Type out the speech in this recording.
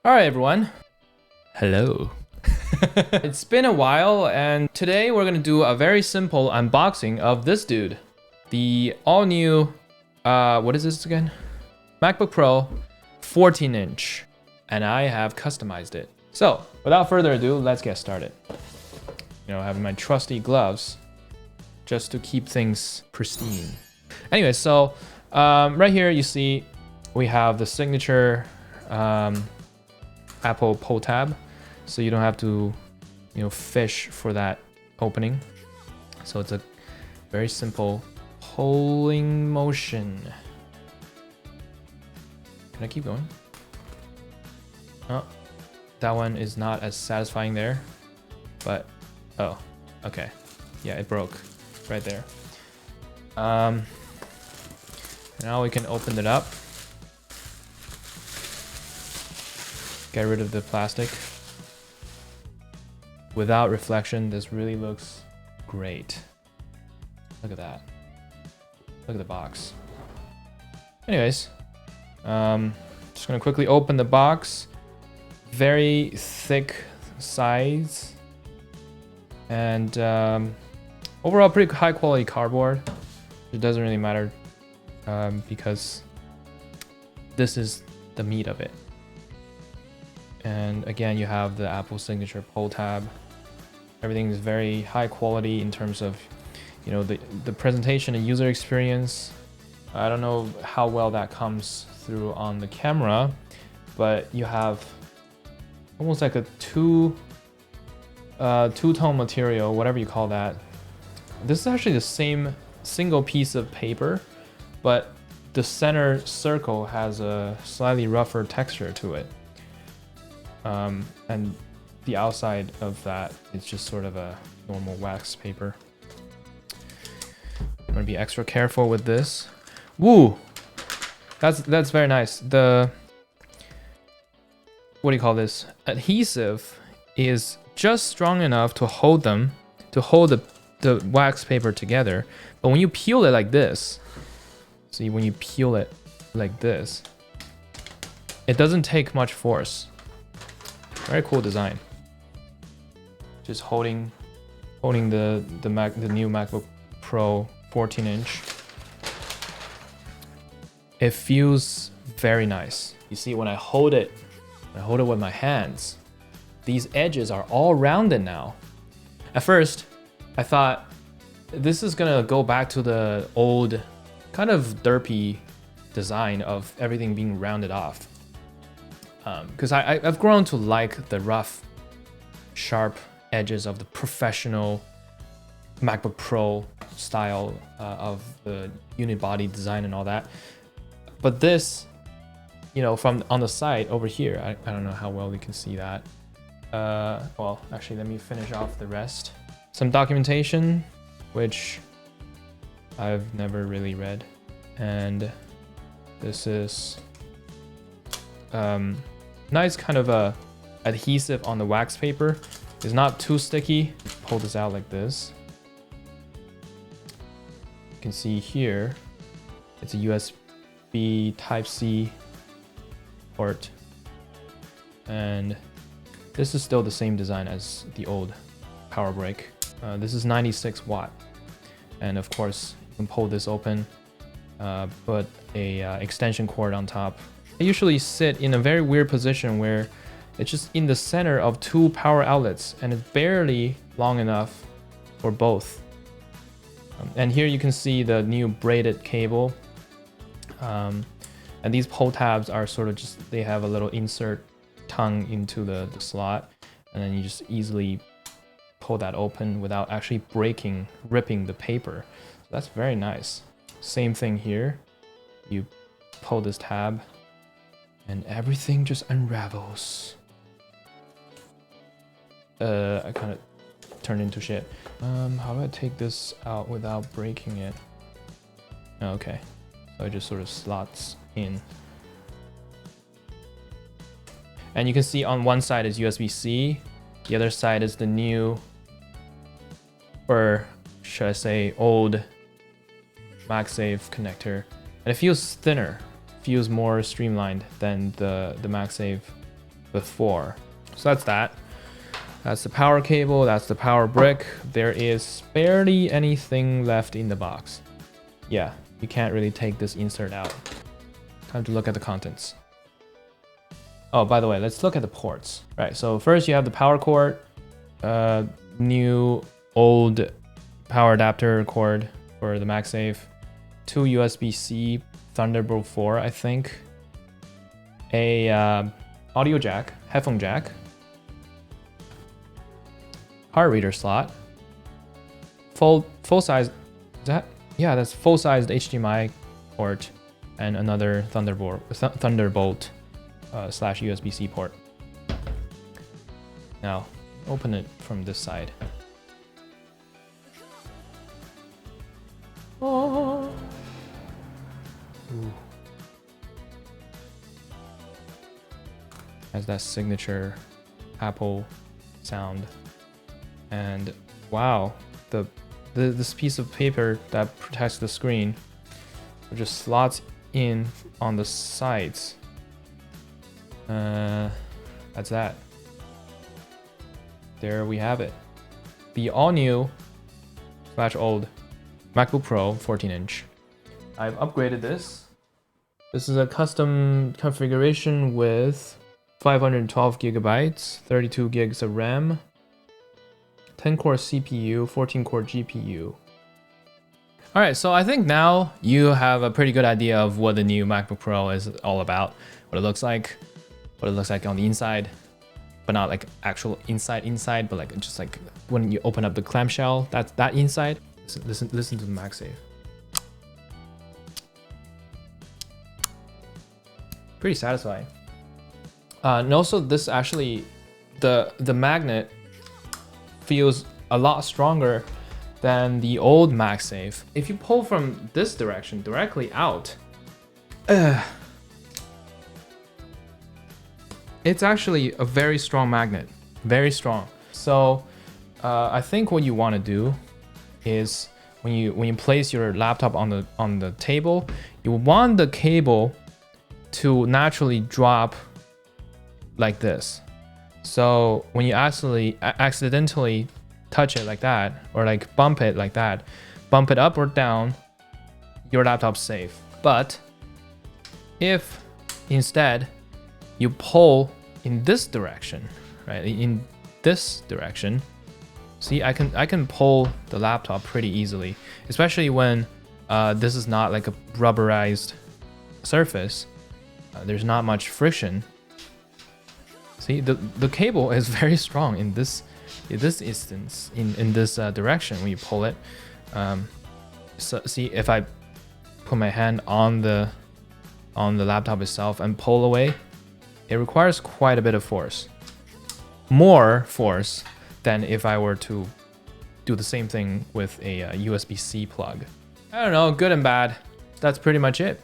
All right, everyone. Hello. It's been a while, and today we're gonna do a very simple unboxing of this dude. The all-new, what is this again? MacBook Pro 14-inch. And I have customized it. So, without further ado, let's get started. You know, having my trusty gloves just to keep things pristine. Anyway, so right here you see we have the signature Apple pull tab, so you don't have to, you know, fish for that opening. So it's a very simple pulling motion. Can I keep going? Oh, that one is not as satisfying there, but oh, okay, yeah, it broke right there. Now we can open it up. Get rid of the plastic. Without reflection, this really looks great. Look at that. Look at the box. Anyways, just gonna quickly open the box. Very thick sides. And overall pretty high quality cardboard. It doesn't really matter because this is the meat of it. And again, you have the Apple signature pull tab. Everything is very high quality in terms of, you know, the presentation and user experience. I don't know how well that comes through on the camera, but you have almost like a two-tone material, whatever you call that. This is actually the same single piece of paper, but the center circle has a slightly rougher texture to it. And the outside of that is just sort of a normal wax paper. I'm gonna be extra careful with this. Woo! That's very nice. The, what do you call this? Adhesive is just strong enough to hold the wax paper together. But when you peel it like this, see, when you peel it like this, it doesn't take much force. Very cool design. Just holding the new MacBook Pro 14-inch. It feels very nice. You see, when I hold it with my hands, these edges are all rounded now. At first, I thought this is gonna go back to the old kind of derpy design of everything being rounded off. Because I've grown to like the rough, sharp edges of the professional MacBook Pro style of the unibody design and all that. But this, you know, from on the side over here, I don't know how well you can see that. Well, actually, let me finish off the rest. Some documentation, which I've never really read. And this is nice kind of a adhesive on the wax paper. It's not too sticky. Pull this out like this. You can see here, it's a USB Type-C port. And this is still the same design as the old power brick. This is 96 watt. And of course, you can pull this open, put a extension cord on top. I usually sit in a very weird position where it's just in the center of two power outlets and it's barely long enough for both. And here you can see the new braided cable. And these pull tabs are sort of just, they have a little insert tongue into the slot. And then you just easily pull that open without actually ripping the paper. So that's very nice. Same thing here. You pull this tab and everything just unravels. I kind of turned into shit. How do I take this out without breaking it? Okay, so it just sort of slots in. And you can see on one side is USB-C, the other side is the new, or should I say old, MagSafe connector. And it feels thinner, feels more streamlined than the MagSafe before. So that's that. That's the power cable, that's the power brick. There is barely anything left in the box. Yeah, you can't really take this insert out. Time to look at the contents. Oh, by the way, let's look at the ports. Right, so first you have the power cord, new old power adapter cord for the MagSafe, 2 USB-C, Thunderbolt 4, I think, a audio jack, headphone jack, card reader slot, full size, that's full-sized HDMI port, and another Thunderbolt slash USB-C port. Now, open it from this side. Oh. Ooh. Has that signature Apple sound. And wow, this piece of paper that protects the screen just slots in on the sides. That's that. There we have it. The all new / old MacBook Pro 14-inch. I've upgraded this. This is a custom configuration with 512 gigabytes, 32 gigs of RAM, 10-core CPU, 14-core GPU. All right, so I think now you have a pretty good idea of what the new MacBook Pro is all about, what it looks like on the inside, but not like actual inside, but like just like when you open up the clamshell, that's that inside. Listen to the MagSafe. Pretty satisfying. And also this actually, the magnet feels a lot stronger than the old MagSafe. If you pull from this direction directly out, it's actually a very strong magnet, very strong. So I think what you want to do is when you place your laptop on the table, you want the cable to naturally drop like this. So when you accidentally touch it like that, or like bump it like that, bump it up or down, your laptop's safe. But if instead you pull in this direction, right? In this direction, see, I can pull the laptop pretty easily, especially when this is not like a rubberized surface. There's not much friction. See, the cable is very strong in this instance, in this direction when you pull it. So see, if I put my hand on the laptop itself and pull away, it requires quite a bit of force. More force than if I were to do the same thing with a USB-C plug. I don't know, good and bad. That's pretty much it.